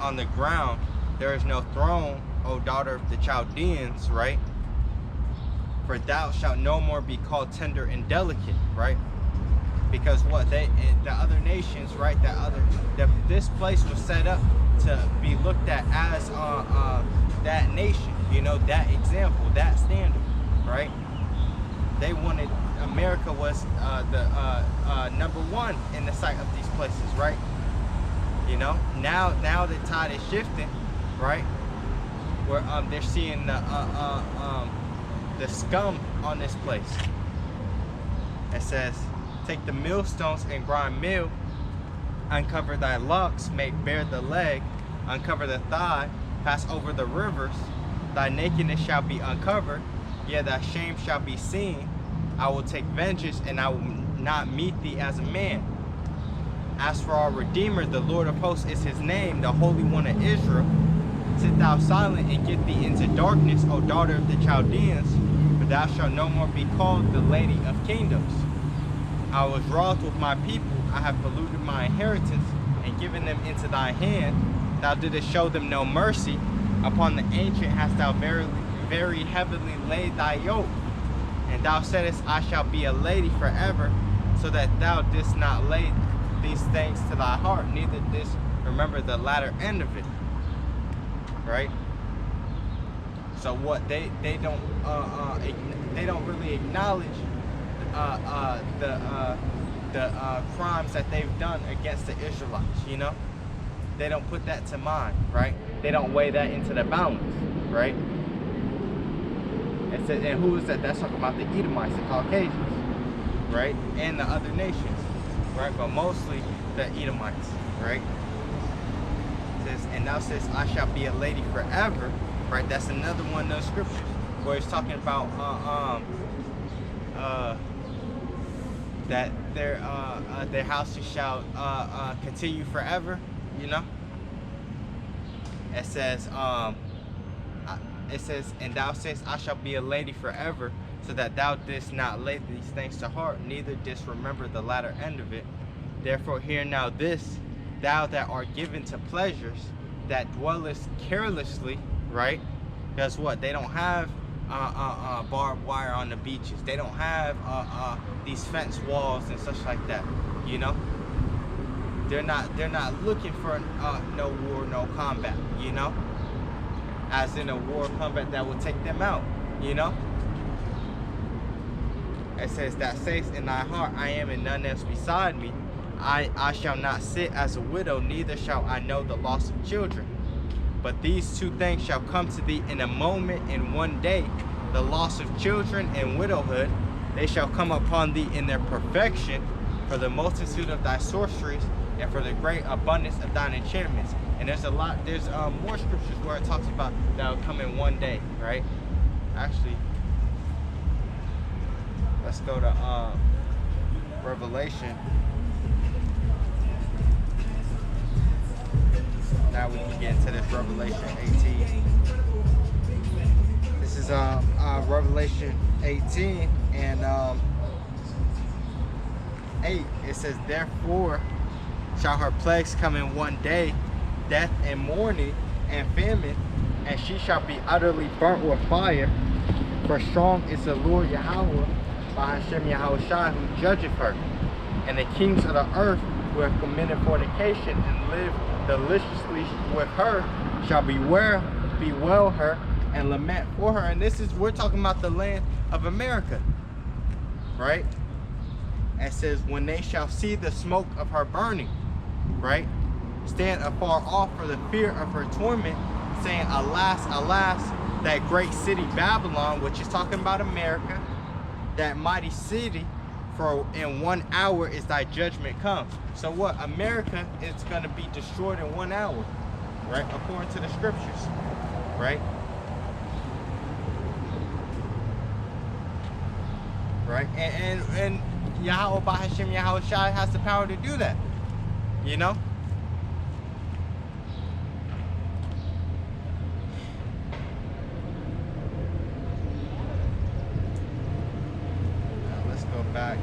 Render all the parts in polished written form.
on the ground. There is no throne, O daughter of the Chaldeans, right? For thou shalt no more be called tender and delicate, right? Because what the other nations, right? This place was set up to be looked at as that nation, you know, that example, that standard, right? They wanted, America was the number one in the sight of these places, right? You know, now the tide is shifting, right? Where they're seeing the scum on this place. It says, take the millstones and grind meal, uncover thy locks, make bare the leg, uncover the thigh, pass over the rivers. Thy nakedness shall be uncovered, yea, thy shame shall be seen. I will take vengeance, and I will not meet thee as a man. As for our Redeemer, the Lord of hosts is his name, the Holy One of Israel. Sit thou silent and get thee into darkness, O daughter of the Chaldeans, for thou shalt no more be called the Lady of Kingdoms. I was wroth with my people, I have polluted my inheritance, and given them into thy hand. Thou didst show them no mercy. Upon the ancient hast thou very heavily laid thy yoke. And thou saidst, I shall be a lady forever, so that thou didst not lay these things to thy heart, neither didst remember the latter end of it. Right? So what they don't really acknowledge the crimes that they've done against the Israelites, you know? They don't put that to mind, right? They don't weigh that into the balance, right? And who is that? That's talking about the Edomites, the Caucasians, right? And the other nations, right? But mostly the Edomites, right? It says, and thou says, I shall be a lady forever, right? That's another one of those scriptures where it's talking about that their houses shall continue forever, you know. It says, and thou sayest, I shall be a lady forever, so that thou didst not lay these things to heart, neither didst remember the latter end of it. Therefore hear now this, thou that art given to pleasures, that dwellest carelessly, right? Guess what? They don't have barbed wire on the beaches. They don't have these fence walls and such like that, you know. They're not looking for no war, no combat, you know, as in a war or combat that will take them out, you know. It says, that sayest in thy heart, I am and none else beside me. I shall not sit as a widow, neither shall I know the loss of children. But these two things shall come to thee in a moment, in one day, the loss of children and widowhood. They shall come upon thee in their perfection, for the multitude of thy sorceries, and for the great abundance of thine enchantments. And there's more scriptures where it talks about that will come in one day, right? Actually, let's go to Revelation. Now we can get into this Revelation 18. This is Revelation 18 and 8. It says, therefore shall her plagues come in one day, death and mourning and famine, and she shall be utterly burnt with fire. For strong is the Lord Yahweh, BAHASHAM Yahawashi, who judgeth her. And the kings of the earth who have committed fornication and lived deliciously with her shall bewail her and lament for her. And this is, we're talking about the land of America, right? And it says, when they shall see the smoke of her burning, right, stand afar off for the fear of her torment, saying, alas, alas, that great city Babylon, which is talking about America, that mighty city, for in 1 hour is thy judgment come. So what? America is going to be destroyed in 1 hour, right? According to the scriptures, right? Right? And Yahweh, BAHASHAM Yahawashi has the power to do that, you know? Back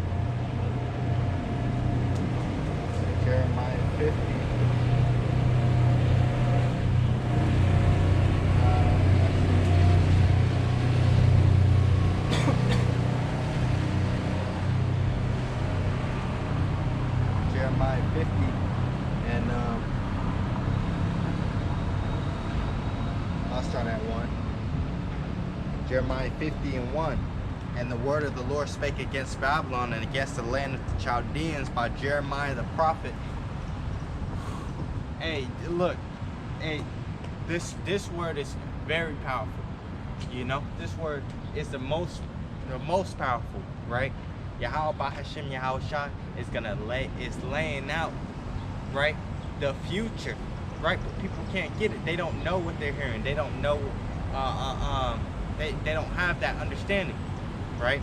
to Jeremiah 50. start at 1. Jeremiah 50:1. And the word of the Lord spake against Babylon and against the land of the Chaldeans by Jeremiah the prophet. Hey, look, hey, this word is very powerful. You know, this word is the most powerful, right? Yahweh BAHASHAM Yahawashi is laying out, right, the future, right? But people can't get it. They don't know what they're hearing. They don't know. They don't have that understanding, right?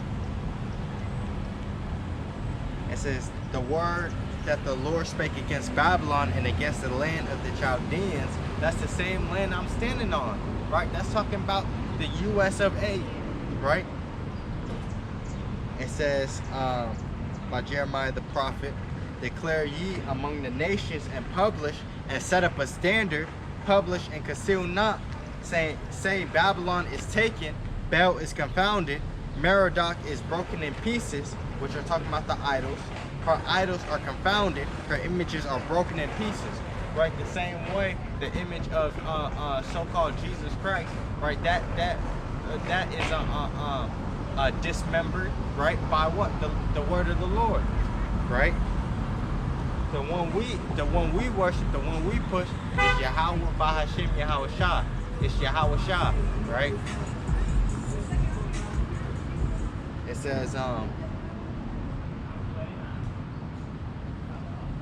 It says the word that the Lord spake against Babylon and against the land of the Chaldeans. That's the same land I'm standing on, right? That's talking about the U.S. of A, right? It says by Jeremiah the prophet, declare ye among the nations and publish and set up a standard, publish and conceal not, say Babylon is taken, Bel is confounded, Merodach is broken in pieces, which are talking about the idols. Her idols are confounded, her images are broken in pieces. Right, the same way the image of so-called Jesus Christ, right? That is dismembered, right? By what? The word of the Lord, right? The one we worship, the one we push is Yahweh BAHASHAM Yahawashi. It's Yahawashi, right? It says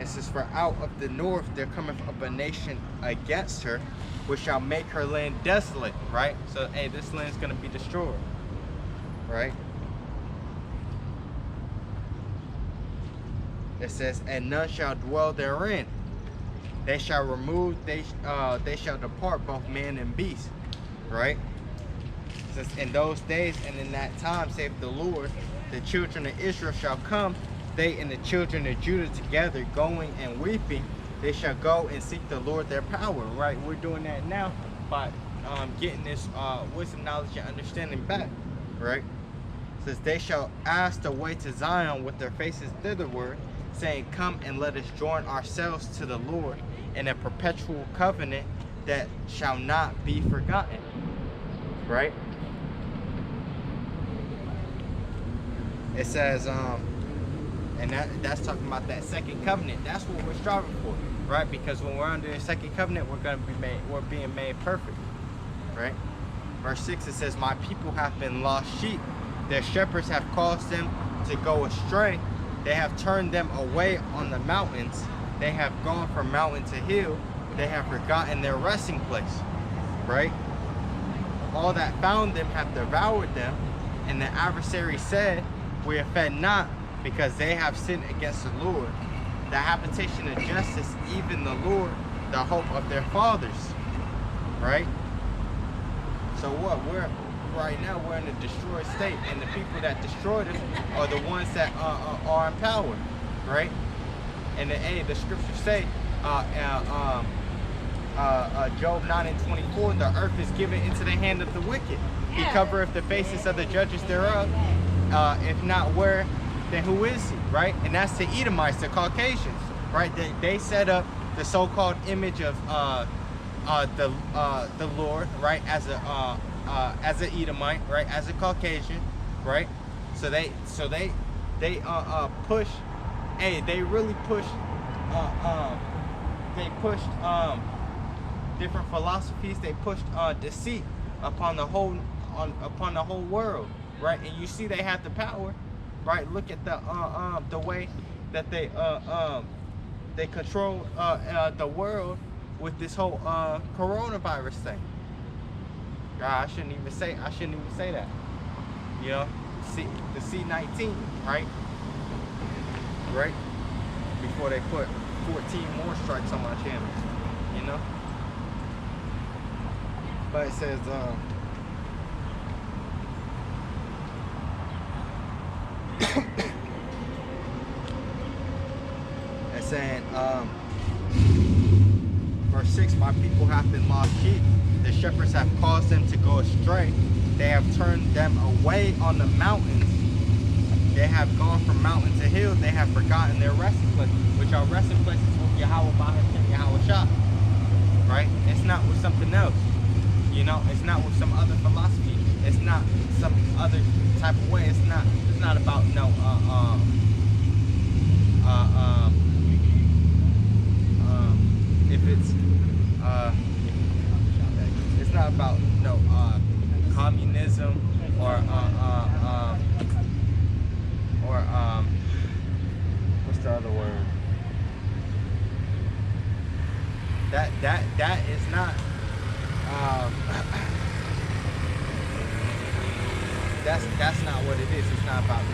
It says, for out of the north there cometh up a nation against her, which shall make her land desolate, right? So, hey, this land's going to be destroyed, right? It says, and none shall dwell therein. They shall remove, they shall depart, both man and beast, right? It says, in those days and in that time, saith the Lord, the children of Israel shall come, they and the children of Judah together, going and weeping. They shall go and seek the Lord their power, right? We're doing that now by getting this wisdom, knowledge, and understanding back, right? It says, they shall ask the way to Zion with their faces thitherward, saying, come and let us join ourselves to the Lord in a perpetual covenant that shall not be forgotten, right? It says, and that's talking about that second covenant. That's what we're striving for, right? Because when we're under the second covenant, we're being made perfect, right? Verse 6, it says, my people have been lost sheep. Their shepherds have caused them to go astray. They have turned them away on the mountains. They have gone from mountain to hill. They have forgotten their resting place, right? All that found them have devoured them. And the adversary said, we have fed not, because they have sinned against the Lord, the habitation of justice, even the Lord, the hope of their fathers, right? So what? Right now we're in a destroyed state, and the people that destroyed us are the ones that are in power, right? And the scriptures say, Job 9:24, the earth is given into the hand of the wicked. He covereth the faces of the judges thereof. If not where, then who is he, right? And that's the Edomites, the Caucasians, right? They set up the so-called image of the Lord, right, as an Edomite, right, as a Caucasian, right? So they push, they really push, they pushed different philosophies. They pushed deceit upon the whole world, right? And you see they have the power. Right, look at the way that they control the world with this whole coronavirus thing. I shouldn't even say that. You know, the C-19, right? Right? Before they put 14 more strikes on my channel, you know. But it says it's saying, verse 6, my people have been lost sheep. The shepherds have caused them to go astray. They have turned them away on the mountains. They have gone from mountain to hill. They have forgotten their resting places, which are resting places with Yahweh BAHASHAM Yahawashi, right? It's not with something else, you You know, it's not with some other philosophy. It's not some other type of way. It's not about if it's not about communism or what's the other word? That is not that's not what it is. It's not about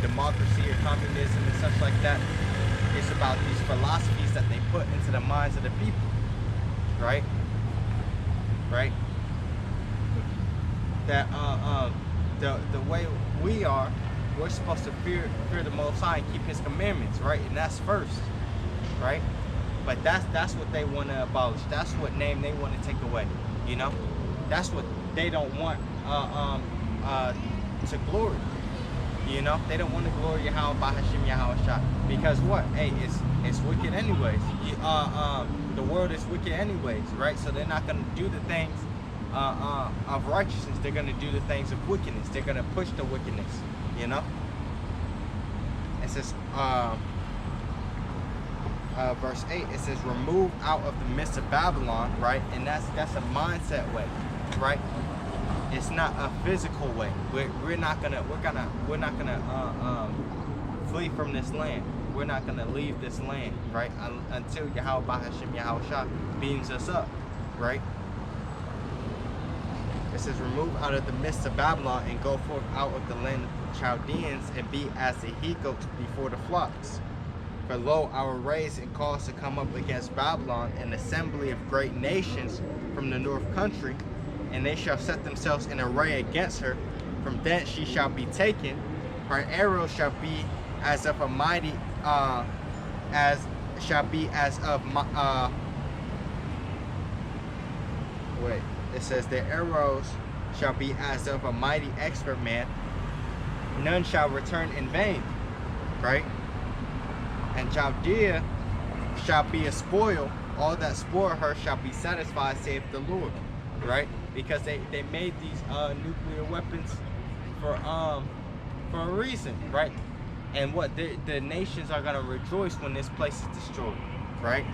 democracy or communism and such like that. It's about these philosophies that they put into the minds of the people, right? Right? That the way we're supposed to fear the Most High and keep His commandments, right? And that's first, right? But that's what they want to abolish. That's what name they want to take away. You know, that's what they don't want to glory. You know, they don't want to glory Yahweh, BAHASHAM, Yahawashi, because what? Hey, it's wicked anyways. The world is wicked anyways, right? So they're not gonna do the things of righteousness. They're gonna do the things of wickedness. They're gonna push the wickedness. You know. It says. Verse 8, it says, remove out of the midst of Babylon, right? And that's a mindset way, right? It's not a physical way. We're not gonna flee from this land. We're not gonna leave this land, right? Until Yahweh BAHASHAM Yahawashi beams us up, right? It says, remove out of the midst of Babylon and go forth out of the land of the Chaldeans and be as the he-goats before the flocks. For lo, I will raise and cause to come up against Babylon an assembly of great nations from the north country, and they shall set themselves in array against her. From thence she shall be taken. Her arrows shall be as of a mighty, it says their arrows shall be as of a mighty expert man. None shall return in vain, right? And Chaldea shall be a spoil. All that spoil her shall be satisfied, saith the Lord. Right? Because they made these nuclear weapons for a reason, right? And what the nations are gonna rejoice when this place is destroyed, right?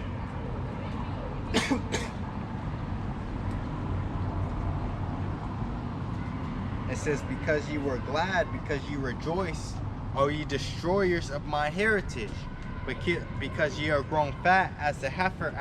It says, because you were glad, because you rejoice, O ye destroyers of my heritage. Because ye are grown fat as the heifer